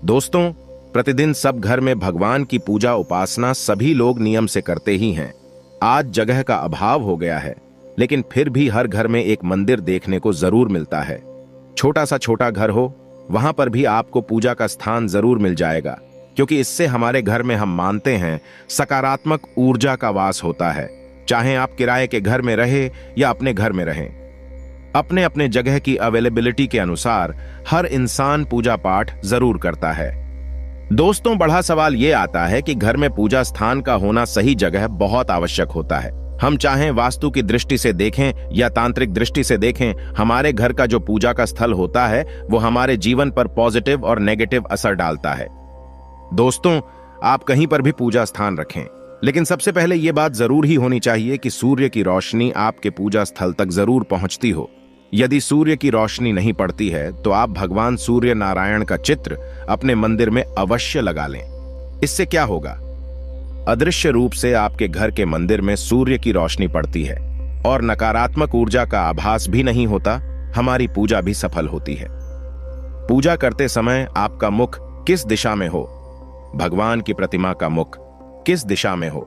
दोस्तों, प्रतिदिन सब घर में भगवान की पूजा उपासना सभी लोग नियम से करते ही हैं। आज जगह का अभाव हो गया है, लेकिन फिर भी हर घर में एक मंदिर देखने को जरूर मिलता है। छोटा सा छोटा घर हो, वहां पर भी आपको पूजा का स्थान जरूर मिल जाएगा, क्योंकि इससे हमारे घर में हम मानते हैं सकारात्मक ऊर्जा का वास होता है। चाहे आप किराए के घर में रहे या अपने घर में रहें, अपने अपने जगह की अवेलेबिलिटी के अनुसार हर इंसान पूजा पाठ जरूर करता है। दोस्तों, बड़ा सवाल यह आता है कि घर में पूजा स्थान का होना सही जगह बहुत आवश्यक होता है। हम चाहें वास्तु की दृष्टि से देखें या तांत्रिक दृष्टि से देखें, हमारे घर का जो पूजा का स्थल होता है वो हमारे जीवन पर पॉजिटिव और नेगेटिव असर डालता है। दोस्तों, आप कहीं पर भी पूजा स्थान रखें, लेकिन सबसे पहले यह बात जरूर ही होनी चाहिए कि सूर्य की रोशनी आपके पूजा स्थल तक जरूर पहुंचती हो। यदि सूर्य की रोशनी नहीं पड़ती है तो आप भगवान सूर्य नारायण का चित्र अपने मंदिर में अवश्य लगा लें। इससे क्या होगा? अदृश्य रूप से आपके घर के मंदिर में सूर्य की रोशनी पड़ती है और नकारात्मक ऊर्जा का आभास भी नहीं होता। हमारी पूजा भी सफल होती है। पूजा करते समय आपका मुख किस दिशा में हो, भगवान की प्रतिमा का मुख किस दिशा में हो,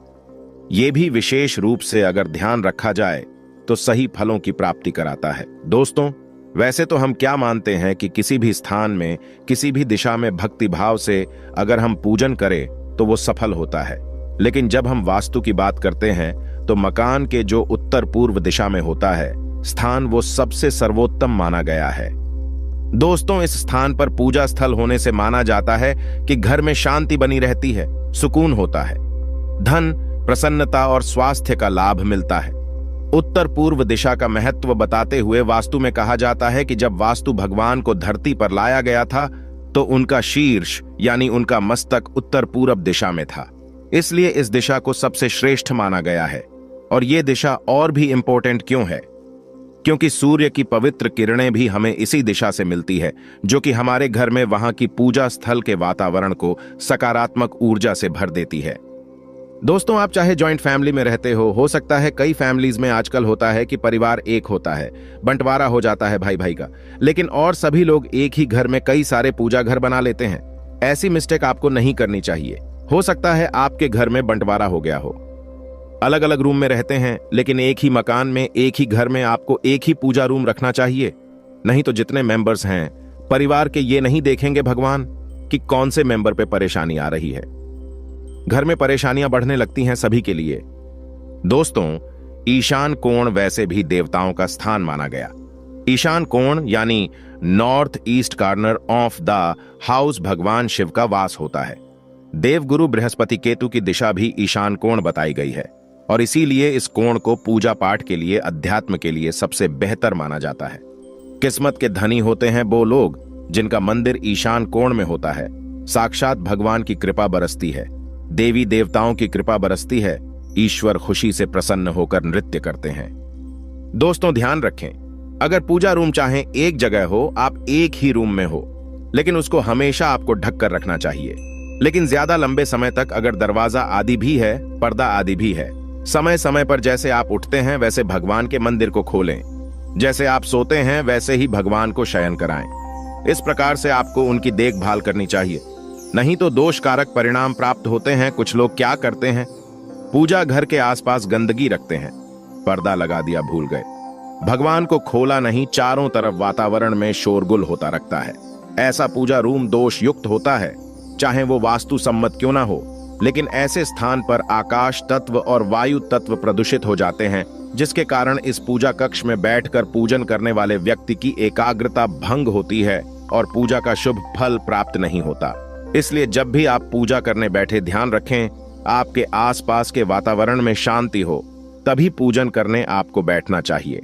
यह भी विशेष रूप से अगर ध्यान रखा जाए तो सही फलों की प्राप्ति कराता है। दोस्तों, वैसे तो हम क्या मानते हैं कि किसी भी स्थान में, किसी भी दिशा में भक्ति भाव से अगर हम पूजन करें तो वो सफल होता है। लेकिन जब हम वास्तु की बात करते हैं तो मकान के जो उत्तर पूर्व दिशा में होता है स्थान, वो सबसे सर्वोत्तम माना गया है। दोस्तों, इस स्थान पर पूजा स्थल होने से माना जाता है कि घर में शांति बनी रहती है, सुकून होता है, धन, प्रसन्नता और स्वास्थ्य का लाभ मिलता है। उत्तर पूर्व दिशा का महत्व बताते हुए वास्तु में कहा जाता है कि जब वास्तु भगवान को धरती पर लाया गया था तो उनका शीर्ष यानी उनका मस्तक उत्तर पूर्व दिशा में था। इसलिए इस दिशा को सबसे श्रेष्ठ माना गया है। और यह दिशा और भी इंपॉर्टेंट क्यों है? क्योंकि सूर्य की पवित्र किरणें भी हमें इसी दिशा से मिलती है, जो कि हमारे घर में वहां की पूजा स्थल के वातावरण को सकारात्मक ऊर्जा से भर देती है। दोस्तों, आप चाहे जॉइंट फैमिली में रहते हो सकता है कई फैमिलीज में आजकल होता है कि परिवार एक होता है, बंटवारा हो जाता है भाई भाई का, लेकिन और सभी लोग एक ही घर में कई सारे पूजा घर बना लेते हैं। ऐसी मिस्टेक आपको नहीं करनी चाहिए। हो सकता है आपके घर में बंटवारा हो गया हो, अलग अलग रूम में रहते हैं, लेकिन एक ही मकान में, एक ही घर में आपको एक ही पूजा रूम रखना चाहिए। नहीं तो जितने मेंबर्स हैं परिवार के, ये नहीं देखेंगे भगवान कि कौन से मेंबर पे परेशानी आ रही है। घर में परेशानियां बढ़ने लगती हैं सभी के लिए। दोस्तों, ईशान कोण वैसे भी देवताओं का स्थान माना गया। ईशान कोण यानी north east corner of the house भगवान शिव का वास होता है। देवगुरु बृहस्पति केतु की दिशा भी ईशान कोण बताई गई है और इसीलिए इस कोण को पूजा पाठ के लिए, अध्यात्म के लिए सबसे बेहतर माना जाता है। किस्मत के धनी होते हैं वो लोग जिनका मंदिर ईशान कोण में होता है। साक्षात भगवान की कृपा बरसती है, देवी देवताओं की कृपा बरसती है, ईश्वर खुशी से प्रसन्न होकर नृत्य करते हैं। दोस्तों, ध्यान रखें, अगर पूजा रूम चाहे एक जगह हो, आप एक ही रूम में हो, लेकिन उसको हमेशा आपको ढक कर रखना चाहिए। लेकिन ज्यादा लंबे समय तक अगर दरवाजा आदि भी है, पर्दा आदि भी है, समय समय पर जैसे आप उठते हैं वैसे भगवान के मंदिर को खोलें। जैसे आप सोते हैं वैसे ही भगवान को शयन कराएं। इस प्रकार से आपको उनकी देखभाल करनी चाहिए, नहीं तो दोष कारक परिणाम प्राप्त होते हैं। कुछ लोग क्या करते हैं, पूजा घर के आसपास गंदगी रखते हैं, पर्दा लगा दिया भूल गए, भगवान को खोला नहीं, चारों तरफ वातावरण में शोरगुल होता रखता है। ऐसा पूजा रूम दोष युक्त होता है, चाहे वो वास्तु सम्मत क्यों ना हो। लेकिन ऐसे स्थान पर आकाश तत्व और वायु तत्व प्रदूषित हो जाते हैं, जिसके कारण इस पूजा कक्ष में बैठकर पूजन करने वाले व्यक्ति की एकाग्रता भंग होती है और पूजा का शुभ फल प्राप्त नहीं होता। इसलिए जब भी आप पूजा करने बैठे, ध्यान रखें आपके आसपास के वातावरण में शांति हो, तभी पूजन करने आपको बैठना चाहिए।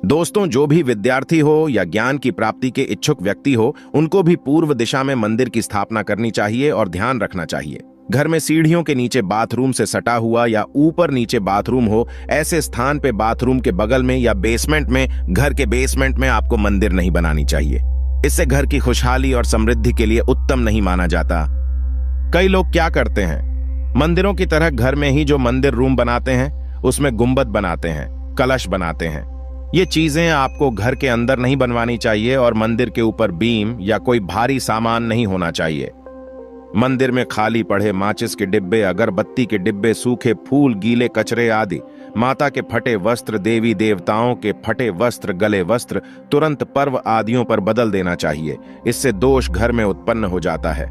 दोस्तों, जो भी विद्यार्थी हो या ज्ञान की प्राप्ति के इच्छुक व्यक्ति हो, उनको भी पूर्व दिशा में मंदिर की स्थापना करनी चाहिए और ध्यान रखना चाहिए घर में सीढ़ियों के नीचे बाथरूम से सटा हुआ या ऊपर नीचे बाथरूम हो, ऐसे स्थान पे बाथरूम के बगल में या बेसमेंट में, घर के बेसमेंट में आपको मंदिर नहीं बनानी चाहिए। इससे घर की खुशहाली और समृद्धि के लिए उत्तम नहीं माना जाता। कई लोग क्या करते हैं, मंदिरों की तरह घर में ही जो मंदिर रूम बनाते हैं उसमें गुंबद बनाते हैं, कलश बनाते हैं। ये चीजें आपको घर के अंदर नहीं बनवानी चाहिए और मंदिर के ऊपर बीम या कोई भारी सामान नहीं होना चाहिए। मंदिर में खाली पड़े माचिस के डिब्बे, अगरबत्ती के डिब्बे, सूखे फूल, गीले कचरे आदि, माता के फटे वस्त्र, देवी देवताओं के फटे वस्त्र, गले वस्त्र तुरंत पर्व आदियों पर बदल देना चाहिए। इससे दोष घर में उत्पन्न हो जाता है।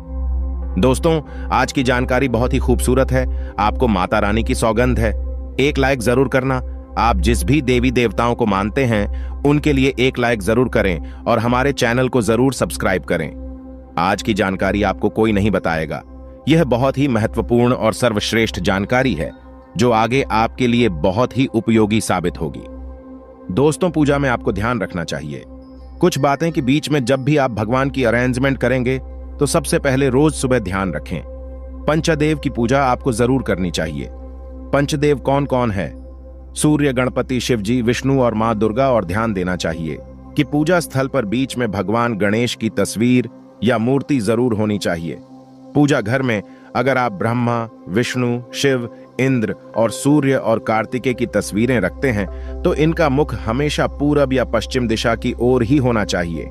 दोस्तों, आज की जानकारी बहुत ही खूबसूरत है। आपको माता रानी की सौगंध है। एक लाइक जरूर करना। आप जिस भी देवी देवताओं को मानते हैं उनके लिए एक लाइक जरूर करें और हमारे चैनल को जरूर सब्सक्राइब करें। आज की जानकारी आपको कोई नहीं बताएगा। यह बहुत ही महत्वपूर्ण और सर्वश्रेष्ठ जानकारी है जो आगे आपके लिए बहुत ही उपयोगी साबित होगी। दोस्तों, पूजा में आपको ध्यान रखना चाहिए कुछ बातें कि बीच में जब भी आप भगवान की अरेंजमेंट करेंगे तो सबसे पहले रोज सुबह ध्यान रखें। पंचदेव की पूजा आपको जरूर करनी चाहिए। पंचदेव कौन कौन है? सूर्य, गणपति, शिव जी, विष्णु और मां दुर्गा। और ध्यान देना चाहिए कि पूजा स्थल पर बीच में भगवान गणेश की तस्वीर या मूर्ति जरूर होनी चाहिए। पूजा घर में अगर आप ब्रह्मा, विष्णु, शिव, इंद्र और सूर्य और कार्तिकेय की तस्वीरें रखते हैं तो इनका मुख हमेशा पूरब या पश्चिम दिशा की ओर ही होना चाहिए।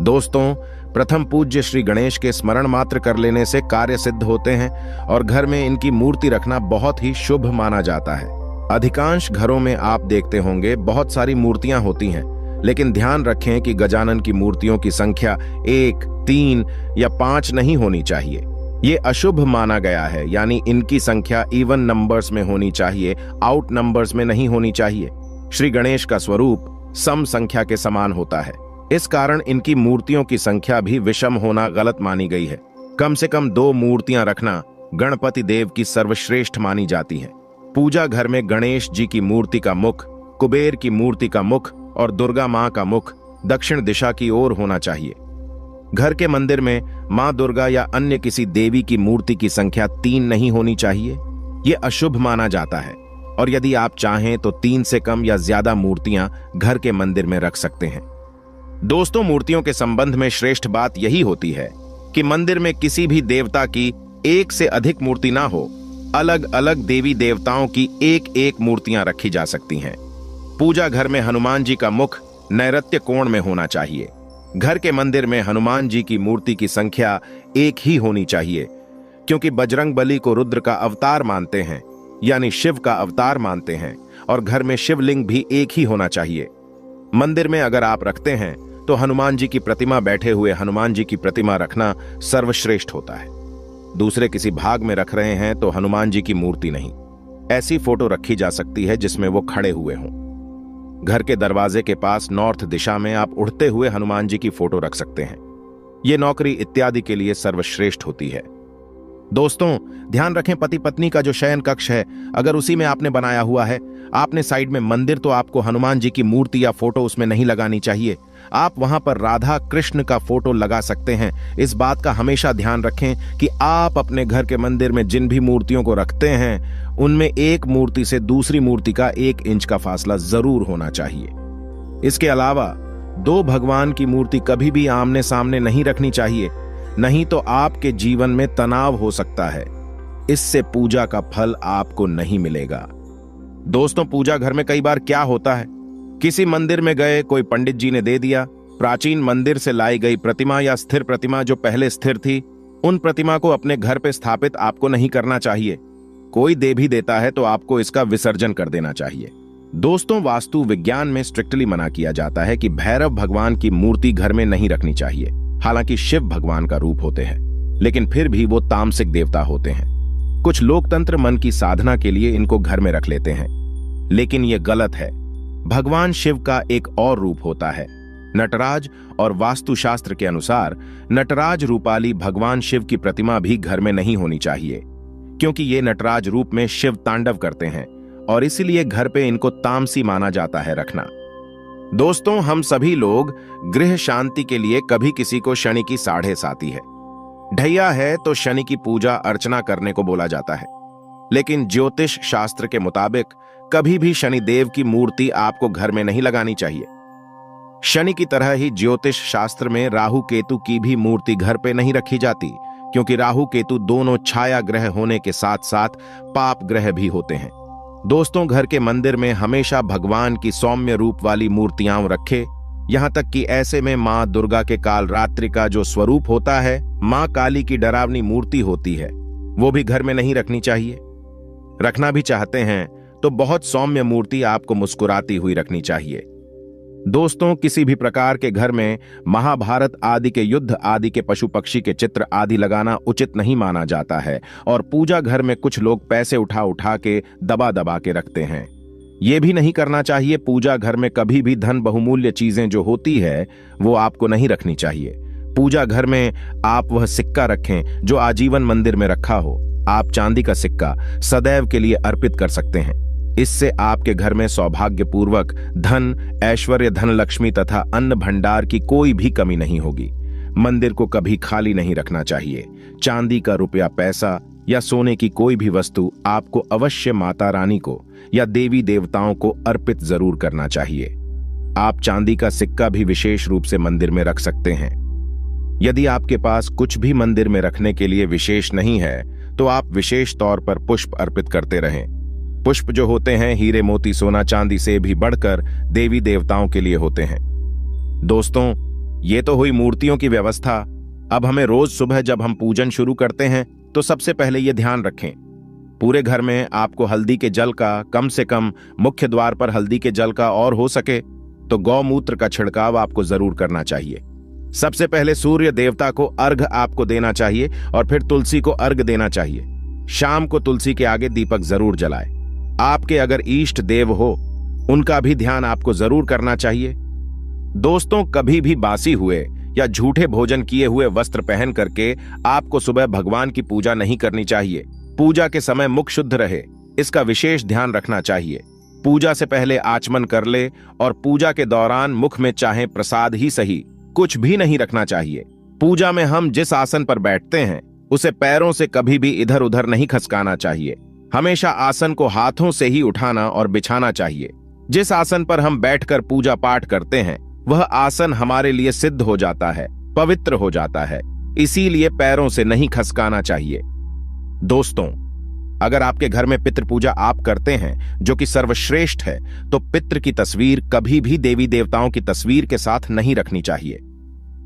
दोस्तों, प्रथम पूज्य श्री गणेश के स्मरण मात्र कर लेने से कार्य सिद्ध होते हैं और घर में इनकी मूर्ति रखना बहुत ही शुभ माना जाता है। अधिकांश घरों में आप देखते होंगे बहुत सारी मूर्तियां होती हैं, लेकिन ध्यान रखें कि गजानन की मूर्तियों की संख्या 1, 3 या 5 नहीं होनी चाहिए। ये अशुभ माना गया है, यानी इनकी संख्या इवन नंबर्स में होनी चाहिए, आउट नंबर्स में नहीं होनी चाहिए। श्री गणेश का स्वरूप सम संख्या के समान होता है। इस कारण इनकी मूर्तियों की संख्या भी विषम होना गलत मानी गई है। कम से कम 2 मूर्तियां रखना गणपति देव की सर्वश्रेष्ठ मानी जाती है। पूजा घर में गणेश जी की मूर्ति का मुख, कुबेर की मूर्ति का मुख और दुर्गा मां का मुख दक्षिण दिशा की ओर होना चाहिए। घर के मंदिर में मां दुर्गा या अन्य किसी देवी की मूर्ति की संख्या 3 नहीं होनी चाहिए। यह अशुभ माना जाता है और यदि आप चाहें तो 3 से कम या ज्यादा मूर्तियां घर के मंदिर में रख सकते हैं। दोस्तों, मूर्तियों के संबंध में श्रेष्ठ बात यही होती है कि मंदिर में किसी भी देवता की एक से अधिक मूर्ति ना हो। अलग अलग देवी देवताओं की एक एक मूर्तियां रखी जा सकती हैं। पूजा घर में हनुमान जी का मुख नैऋत्य कोण में होना चाहिए। घर के मंदिर में हनुमान जी की मूर्ति की संख्या 1 ही होनी चाहिए, क्योंकि बजरंग बली को रुद्र का अवतार मानते हैं, यानी शिव का अवतार मानते हैं, और घर में शिवलिंग भी 1 ही होना चाहिए। मंदिर में अगर आप रखते हैं तो हनुमान जी की प्रतिमा, बैठे हुए हनुमान जी की प्रतिमा रखना सर्वश्रेष्ठ होता है। दूसरे किसी भाग में रख रहे हैं तो हनुमान जी की मूर्ति नहीं, ऐसी फोटो रखी जा सकती है जिसमें वो खड़े हुए हों। घर के दरवाजे के पास नॉर्थ दिशा में आप उड़ते हुए हनुमान जी की फोटो रख सकते हैं। ये नौकरी इत्यादि के लिए सर्वश्रेष्ठ होती है। दोस्तों, ध्यान रखें, पति पत्नी का जो शयन कक्ष है अगर उसी में आपने बनाया हुआ है, आपने साइड में मंदिर, तो आपको हनुमान जी की मूर्ति या फोटो उसमें नहीं लगानी चाहिए। आप वहां पर राधा कृष्ण का फोटो लगा सकते हैं। इस बात का हमेशा ध्यान रखें कि आप अपने घर के मंदिर में जिन भी मूर्तियों को रखते हैं उनमें एक मूर्ति से दूसरी मूर्ति का 1 इंच का फासला जरूर होना चाहिए। इसके अलावा 2 भगवान की मूर्ति कभी भी आमने सामने नहीं रखनी चाहिए, नहीं तो आपके जीवन में तनाव हो सकता है। इससे पूजा का फल आपको नहीं मिलेगा। दोस्तों, पूजा घर में कई बार क्या होता है, किसी मंदिर में गए, कोई पंडित जी ने दे दिया, प्राचीन मंदिर से लाई गई प्रतिमा या स्थिर प्रतिमा जो पहले स्थिर थी, उन प्रतिमा को अपने घर पे स्थापित आपको नहीं करना चाहिए। कोई दे भी देता है तो आपको इसका विसर्जन कर देना चाहिए। दोस्तों, वास्तु विज्ञान में स्ट्रिक्टली मना किया जाता है कि भैरव भगवान की मूर्ति घर में नहीं रखनी चाहिए। हालांकि शिव भगवान का रूप होते हैं, लेकिन फिर भी वो तामसिक देवता होते हैं। कुछ लोकतंत्र मन की साधना के लिए इनको घर में रख लेते हैं, लेकिन ये गलत है। भगवान शिव का एक और रूप होता है नटराज, और वास्तुशास्त्र के अनुसार नटराज रूपाली भगवान शिव की प्रतिमा भी घर में नहीं होनी चाहिए, क्योंकि ये नटराज रूप में शिव तांडव करते हैं और इसीलिए घर पे इनको तामसी माना जाता है रखना। दोस्तों, हम सभी लोग गृह शांति के लिए कभी किसी को शनि की 7.5 आती है, ढैया है तो शनि की पूजा अर्चना करने को बोला जाता है। लेकिन ज्योतिष शास्त्र के मुताबिक कभी भी शनि देव की मूर्ति आपको घर में नहीं लगानी चाहिए। शनि की तरह ही ज्योतिष शास्त्र में राहु केतु की भी मूर्ति घर पे नहीं रखी जाती, क्योंकि राहु केतु दोनों छाया ग्रह होने के साथ साथ पाप ग्रह भी होते हैं। दोस्तों, घर के मंदिर में हमेशा भगवान की सौम्य रूप वाली मूर्तियां रखे। यहां तक कि ऐसे में मां दुर्गा के कालरात्रि का जो स्वरूप होता है, मां काली की डरावनी मूर्ति होती है, वो भी घर में नहीं रखनी चाहिए। रखना भी चाहते हैं तो बहुत सौम्य मूर्ति आपको मुस्कुराती हुई रखनी चाहिए। दोस्तों, किसी भी प्रकार के घर में महाभारत आदि के युद्ध आदि के पशु पक्षी के चित्र आदि लगाना उचित नहीं माना जाता है और पूजा घर में कुछ लोग पैसे उठा उठा के दबा दबा के रखते हैं। यह भी नहीं करना चाहिए। पूजा घर में कभी भी धन बहुमूल्य चीजें जो होती है वो आपको नहीं रखनी चाहिए। पूजा घर में आप वह सिक्का रखें जो आजीवन मंदिर में रखा हो। आप चांदी का सिक्का सदैव के लिए अर्पित कर सकते हैं। इससे आपके घर में सौभाग्यपूर्वक धन, ऐश्वर्य, धन लक्ष्मी तथा अन्न भंडार की कोई भी कमी नहीं होगी। मंदिर को कभी खाली नहीं रखना चाहिए। चांदी का रुपया, पैसा या सोने की कोई भी वस्तु आपको अवश्य माता रानी को या देवी देवताओं को अर्पित जरूर करना चाहिए। आप चांदी का सिक्का भी विशेष रूप से मंदिर में रख सकते हैं। यदि आपके पास कुछ भी मंदिर में रखने के लिए विशेष नहीं है तो आप विशेष तौर पर पुष्प अर्पित करते रहें। पुष्प जो होते हैं हीरे, मोती, सोना, चांदी से भी बढ़कर देवी देवताओं के लिए होते हैं। दोस्तों, ये तो हुई मूर्तियों की व्यवस्था। अब हमें रोज सुबह जब हम पूजन शुरू करते हैं तो सबसे पहले ये ध्यान रखें, पूरे घर में आपको हल्दी के जल का कम से कम मुख्य द्वार पर हल्दी के जल का और हो सके तो गौमूत्र का छिड़काव आपको जरूर करना चाहिए। सबसे पहले सूर्य देवता को अर्घ आपको देना चाहिए और फिर तुलसी को अर्घ देना चाहिए। शाम को तुलसी के आगे दीपक जरूर जलाए। आपके अगर इष्ट देव हो उनका भी ध्यान आपको जरूर करना चाहिए। दोस्तों, कभी भी बासी हुए या झूठे भोजन किए हुए वस्त्र पहन करके आपको सुबह भगवान की पूजा नहीं करनी चाहिए। पूजा के समय मुख शुद्ध रहे, इसका विशेष ध्यान रखना चाहिए। पूजा से पहले आचमन कर ले और पूजा के दौरान मुख में चाहे प्रसाद ही सही, कुछ भी नहीं रखना चाहिए। पूजा में हम जिस आसन पर बैठते हैं उसे पैरों से कभी भी इधर उधर नहीं खसकाना चाहिए। हमेशा आसन को हाथों से ही उठाना और बिछाना चाहिए। जिस आसन पर हम बैठकर पूजा पाठ करते हैं वह आसन हमारे लिए सिद्ध हो जाता है, पवित्र हो जाता है, इसीलिए पैरों से नहीं खसकाना चाहिए। दोस्तों, अगर आपके घर में पितृ पूजा आप करते हैं जो कि सर्वश्रेष्ठ है, तो पितृ की तस्वीर कभी भी देवी देवताओं की तस्वीर के साथ नहीं रखनी चाहिए।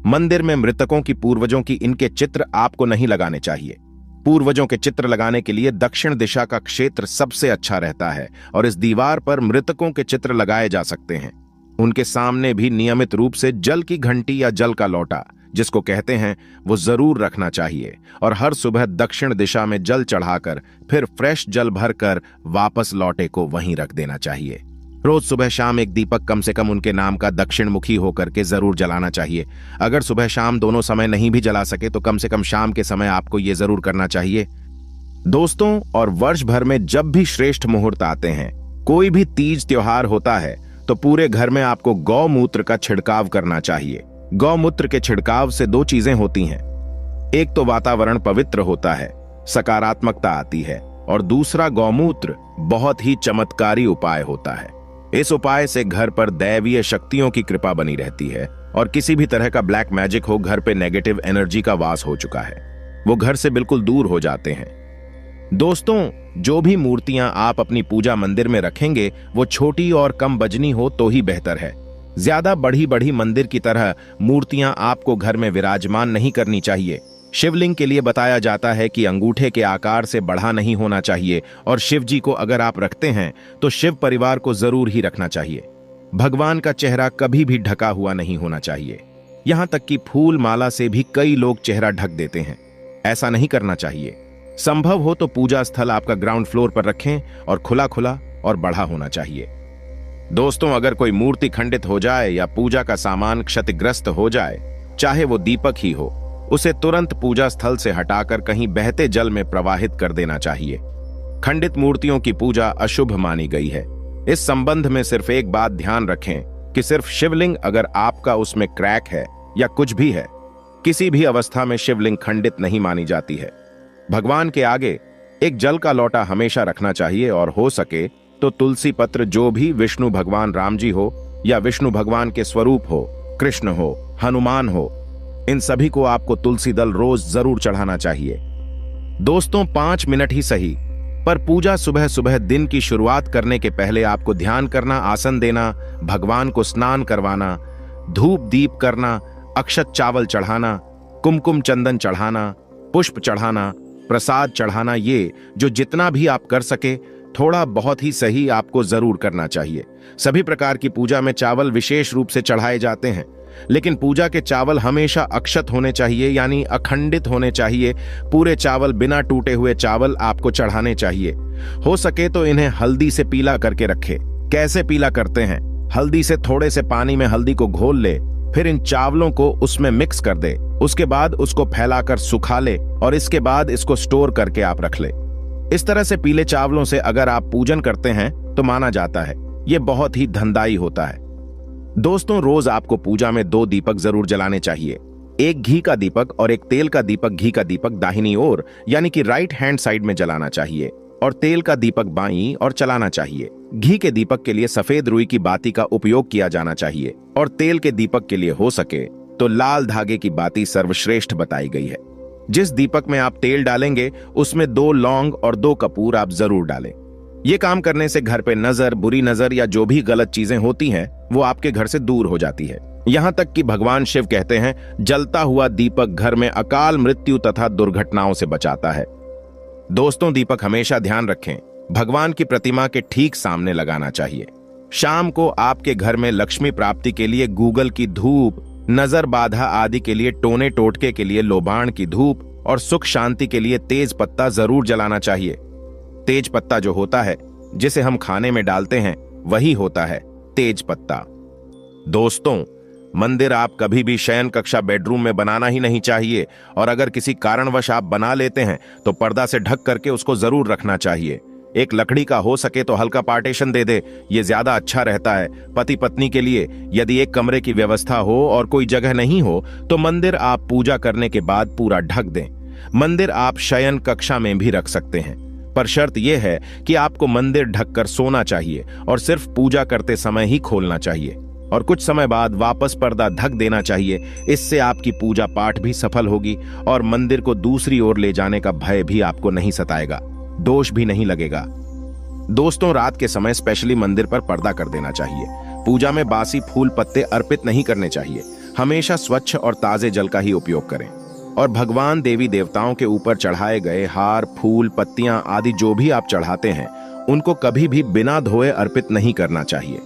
मंदिर में मृतकों की, पूर्वजों की इनके चित्र आपको नहीं लगाने चाहिए। पूर्वजों के चित्र लगाने के लिए दक्षिण दिशा का क्षेत्र सबसे अच्छा रहता है और इस दीवार पर मृतकों के चित्र लगाए जा सकते हैं। उनके सामने भी नियमित रूप से जल की घंटी या जल का लोटा, जिसको कहते हैं, वो जरूर रखना चाहिए और हर सुबह दक्षिण दिशा में जल चढ़ाकर फिर फ्रेश जल भरकर वापस लौटे को वहीं रख देना चाहिए। रोज सुबह शाम एक दीपक कम से कम उनके नाम का दक्षिण मुखी होकर के जरूर जलाना चाहिए। अगर सुबह शाम दोनों समय नहीं भी जला सके तो कम से कम शाम के समय आपको ये जरूर करना चाहिए। दोस्तों, और वर्ष भर में जब भी श्रेष्ठ मुहूर्त आते हैं, कोई भी तीज त्योहार होता है, तो पूरे घर में आपको गौमूत्र का छिड़काव करना चाहिए। गौमूत्र के छिड़काव से दो चीजें होती हैं। एक तो वातावरण पवित्र होता है, सकारात्मकता आती है, और दूसरा गौमूत्र बहुत ही चमत्कारी उपाय होता है। इस उपाय से घर पर दैवीय शक्तियों की कृपा बनी रहती है और किसी भी तरह का ब्लैक मैजिक हो, घर पे नेगेटिव एनर्जी का वास हो चुका है, वो घर से बिल्कुल दूर हो जाते हैं। दोस्तों, जो भी मूर्तियां आप अपनी पूजा मंदिर में रखेंगे वो छोटी और कम वजनी हो तो ही बेहतर है। ज्यादा बड़ी बड़ी मंदिर की तरह मूर्तियां आपको घर में विराजमान नहीं करनी चाहिए। शिवलिंग के लिए बताया जाता है कि अंगूठे के आकार से बड़ा नहीं होना चाहिए और शिव जी को अगर आप रखते हैं तो शिव परिवार को जरूर ही रखना चाहिए। भगवान का चेहरा कभी भी ढका हुआ नहीं होना चाहिए। यहां तक कि फूल माला से भी कई लोग चेहरा ढक देते हैं। ऐसा नहीं करना चाहिए। संभव हो तो पूजा स्थल आपका ग्राउंड फ्लोर पर रखें और खुला खुला और बड़ा होना चाहिए। दोस्तों, अगर कोई मूर्ति खंडित हो जाए या पूजा का सामान क्षतिग्रस्त हो जाए, चाहे वो दीपक ही हो, उसे तुरंत पूजा स्थल से हटाकर कहीं बहते जल में प्रवाहित कर देना चाहिए। खंडित मूर्तियों की पूजा अशुभ मानी गई है। इस संबंध में सिर्फ एक बात ध्यान रखें कि सिर्फ शिवलिंग अगर आपका उसमें क्रैक है या कुछ भी है, किसी भी अवस्था में शिवलिंग खंडित नहीं मानी जाती है। भगवान के आगे एक जल का लोटा हमेशा रखना चाहिए और हो सके तो तुलसी पत्र, जो भी विष्णु भगवान राम जी हो या विष्णु भगवान के स्वरूप हो, कृष्ण हो, हनुमान हो, इन सभी को आपको तुलसी दल रोज जरूर चढ़ाना चाहिए। दोस्तों, 5 मिनट ही सही, पर पूजा सुबह सुबह दिन की शुरुआत करने के पहले आपको ध्यान करना, आसन देना, भगवान को स्नान करवाना, धूप दीप करना, अक्षत चावल चढ़ाना, कुमकुम चंदन चढ़ाना, पुष्प चढ़ाना, प्रसाद चढ़ाना, ये जो जितना भी आप कर सके थोड़ा बहुत ही सही आपको जरूर करना चाहिए। सभी प्रकार की पूजा में चावल विशेष रूप से चढ़ाए जाते हैं, लेकिन पूजा के चावल हमेशा अक्षत होने चाहिए, यानी अखंडित होने चाहिए। पूरे चावल, बिना टूटे हुए चावल आपको चढ़ाने चाहिए। हो सके तो इन्हें हल्दी से पीला करके रखे। कैसे पीला करते हैं? हल्दी से थोड़े से पानी में हल्दी को घोल ले, फिर इन चावलों को उसमें मिक्स कर दे, उसके बाद उसको फैलाकर सुखा ले और इसके बाद इसको स्टोर करके आप रख ले। इस तरह से पीले चावलों से अगर आप पूजन करते हैं तो माना जाता है यह बहुत ही धनदायी होता है। दोस्तों, रोज आपको पूजा में 2 दीपक जरूर जलाने चाहिए। एक घी का दीपक और एक तेल का दीपक। घी का दीपक दाहिनी ओर यानी कि राइट हैंड साइड में जलाना चाहिए और तेल का दीपक बाईं ओर चलाना चाहिए। घी के दीपक के लिए सफेद रुई की बाती का उपयोग किया जाना चाहिए और तेल के दीपक के लिए हो सके तो लाल धागे की बाती सर्वश्रेष्ठ बताई गई है। जिस दीपक में आप तेल डालेंगे उसमें 2 लौंग और 2 कपूर आप जरूर डालें। ये काम करने से घर पे नजर, बुरी नजर या जो भी गलत चीजें होती हैं वो आपके घर से दूर हो जाती है। यहां तक कि भगवान शिव कहते हैं, जलता हुआ दीपक घर में अकाल मृत्यु तथा दुर्घटनाओं से बचाता है। दोस्तों, दीपक हमेशा ध्यान रखें भगवान की प्रतिमा के ठीक सामने लगाना चाहिए। शाम को आपके घर में लक्ष्मी प्राप्ति के लिए गूगल की धूप, नजर बाधा आदि के लिए टोने टोटके के लिए लोबान की धूप और सुख शांति के लिए तेज पत्ता जरूर जलाना चाहिए। तेज पत्ता जो होता है जिसे हम खाने में डालते हैं वही होता है तेज पत्ता। दोस्तों, मंदिर आप कभी भी शयन कक्षा बेडरूम में बनाना ही नहीं चाहिए और अगर किसी कारणवश आप बना लेते हैं तो पर्दा से ढक करके उसको जरूर रखना चाहिए। एक लकड़ी का हो सके तो हल्का पार्टीशन दे दे, ये ज्यादा अच्छा रहता है। पति पत्नी के लिए यदि एक कमरे की व्यवस्था हो और कोई जगह नहीं हो तो मंदिर आप पूजा करने के बाद पूरा ढक दें। मंदिर आप शयन कक्षा में भी रख सकते हैं, पर शर्त यह है कि आपको मंदिर ढककर सोना चाहिए और सिर्फ पूजा करते समय ही खोलना चाहिए और कुछ समय बाद वापस पर्दा ढक देना चाहिए। इससे आपकी पूजा पाठ भी सफल होगी और मंदिर को दूसरी ओर ले जाने का भय भी आपको नहीं सताएगा, दोष भी नहीं लगेगा। दोस्तों, रात के समय स्पेशली मंदिर पर पर्दा कर देना चाहिए। पूजा में बासी फूल पत्ते अर्पित नहीं करने चाहिए। हमेशा स्वच्छ और ताजे जल का ही उपयोग करें और भगवान देवी देवताओं के ऊपर चढ़ाए गए हार, फूल, पत्तियां आदि जो भी आप चढ़ाते हैं उनको कभी भी बिना धोए अर्पित नहीं करना चाहिए।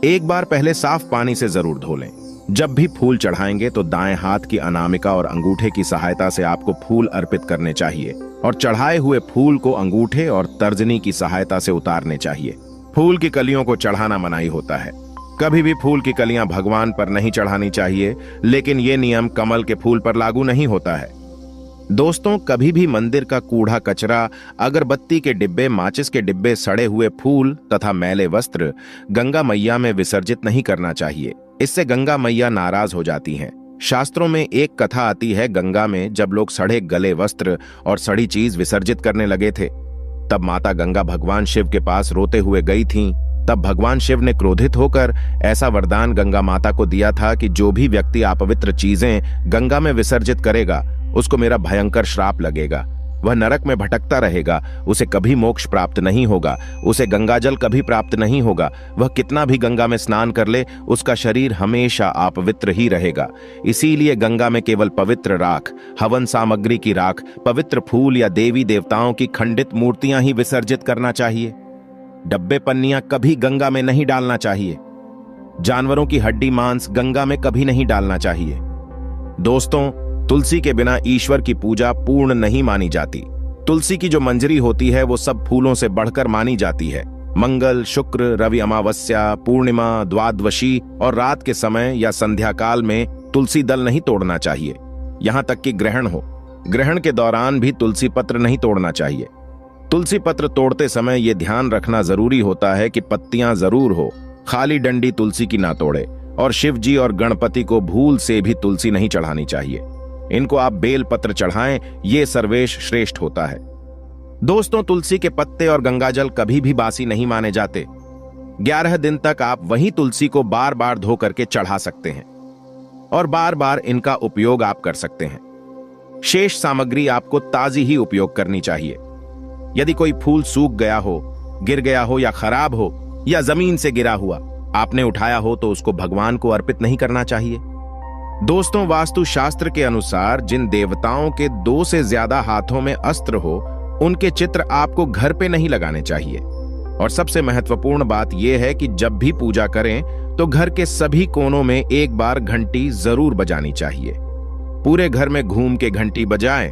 एक बार पहले साफ पानी से जरूर धो लें। जब भी फूल चढ़ाएंगे तो दाएं हाथ की अनामिका और अंगूठे की सहायता से आपको फूल अर्पित करने चाहिए और चढ़ाए हुए फूल को अंगूठे और तर्जनी की सहायता से उतारने चाहिए। फूल की कलियों को चढ़ाना मनाही होता है। कभी भी फूल की कलियां भगवान पर नहीं चढ़ानी चाहिए, लेकिन यह नियम कमल के फूल पर लागू नहीं होता है। दोस्तों, कभी भी मंदिर का कूड़ा कचरा, अगरबत्ती के डिब्बे, माचिस के डिब्बे, सड़े हुए फूल तथा मैले वस्त्र गंगा मैया में विसर्जित नहीं करना चाहिए। इससे गंगा मैया नाराज हो जाती हैं। शास्त्रों में एक कथा आती है, गंगा में जब लोग सड़े गले वस्त्र और सड़ी चीज विसर्जित करने लगे थे तब माता गंगा भगवान शिव के पास रोते हुए गई थीं। तब भगवान शिव ने क्रोधित होकर ऐसा वरदान गंगा माता को दिया था कि जो भी व्यक्ति अपवित्र चीजें गंगा में विसर्जित करेगा उसको मेरा भयंकर श्राप लगेगा। वह नरक में भटकता रहेगा, उसे कभी मोक्ष प्राप्त नहीं होगा, उसे गंगाजल कभी प्राप्त नहीं होगा। वह कितना भी गंगा में स्नान कर ले उसका शरीर हमेशा अपवित्र ही रहेगा। इसीलिए गंगा में केवल पवित्र राख, हवन सामग्री की राख, पवित्र फूल या देवी देवताओं की खंडित मूर्तियां ही विसर्जित करना चाहिए। डब्बे पन्नियां कभी गंगा में नहीं डालना चाहिए। जानवरों की हड्डी मांस गंगा में कभी नहीं डालना चाहिए। दोस्तों, तुलसी के बिना ईश्वर की पूजा पूर्ण नहीं मानी जाती। तुलसी की जो मंजरी होती है वो सब फूलों से बढ़कर मानी जाती है। मंगल, शुक्र, रवि अमावस्या, पूर्णिमा, द्वादशी और रात के समय या संध्या काल में तुलसी दल नहीं तोड़ना चाहिए। यहां तक कि ग्रहण हो, ग्रहण के दौरान भी तुलसी पत्र नहीं तोड़ना चाहिए। तुलसी पत्र तोड़ते समय यह ध्यान रखना जरूरी होता है कि पत्तियां जरूर हो, खाली डंडी तुलसी की ना तोड़े। और शिव जी और गणपति को भूल से भी तुलसी नहीं चढ़ानी चाहिए। इनको आप बेल पत्र चढ़ाएं, ये सर्वेश श्रेष्ठ होता है। दोस्तों, तुलसी के पत्ते और गंगाजल कभी भी बासी नहीं माने जाते। 11 दिन तक आप वही तुलसी को बार बार धो करके चढ़ा सकते हैं और बार बार इनका उपयोग आप कर सकते हैं। शेष सामग्री आपको ताजी ही उपयोग करनी चाहिए। यदि कोई फूल सूख गया हो, गिर गया हो या खराब हो या जमीन से गिरा हुआ आपने उठाया हो तो उसको भगवान को अर्पित नहीं करना चाहिए। दोस्तों, वास्तु शास्त्र के अनुसार जिन देवताओं के 2 से ज्यादा हाथों में अस्त्र हो, उनके चित्र आपको घर पे नहीं लगाने चाहिए। और सबसे महत्वपूर्ण बात यह है कि जब भी पूजा करें तो घर के सभी कोनों में एक बार घंटी जरूर बजानी चाहिए। पूरे घर में घूम के घंटी बजाएं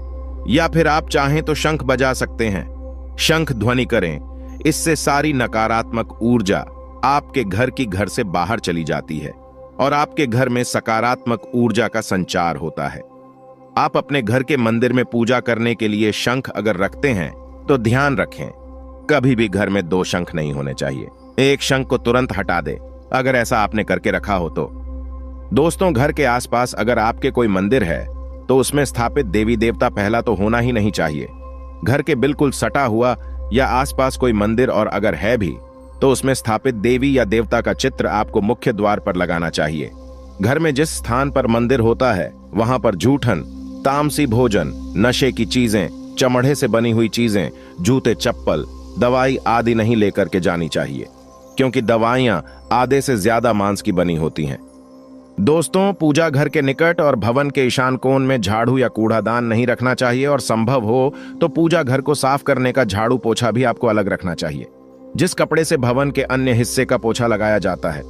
या फिर आप चाहें तो शंख बजा सकते हैं। शंख ध्वनि करें, इससे सारी नकारात्मक ऊर्जा आपके घर से बाहर चली जाती है और आपके घर में सकारात्मक ऊर्जा का संचार होता है। आप अपने घर के मंदिर में पूजा करने के लिए शंख अगर रखते हैं तो ध्यान रखें, कभी भी घर में 2 शंख नहीं होने चाहिए। एक शंख को तुरंत हटा दे अगर ऐसा आपने करके रखा हो तो। दोस्तों, घर के आसपास अगर आपके कोई मंदिर है तो उसमें स्थापित देवी देवता पहला तो होना ही नहीं चाहिए। घर के बिल्कुल सटा हुआ या आसपास कोई मंदिर और अगर है भी तो उसमें स्थापित देवी या देवता का चित्र आपको मुख्य द्वार पर लगाना चाहिए। घर में जिस स्थान पर मंदिर होता है वहां पर जूठन, तामसी भोजन, नशे की चीजें, चमड़े से बनी हुई चीजें, जूते, चप्पल, दवाई आदि नहीं लेकर के जानी चाहिए, क्योंकि दवाइयां आधे से ज्यादा मांस की बनी होती हैं। दोस्तों, पूजा घर के निकट और भवन के ईशान कोण में झाड़ू या कूड़ादान नहीं रखना चाहिए और संभव हो तो पूजा घर को साफ करने का झाड़ू पोछा भी आपको अलग रखना चाहिए। जिस कपड़े से भवन के अन्य हिस्से का पोछा लगाया जाता है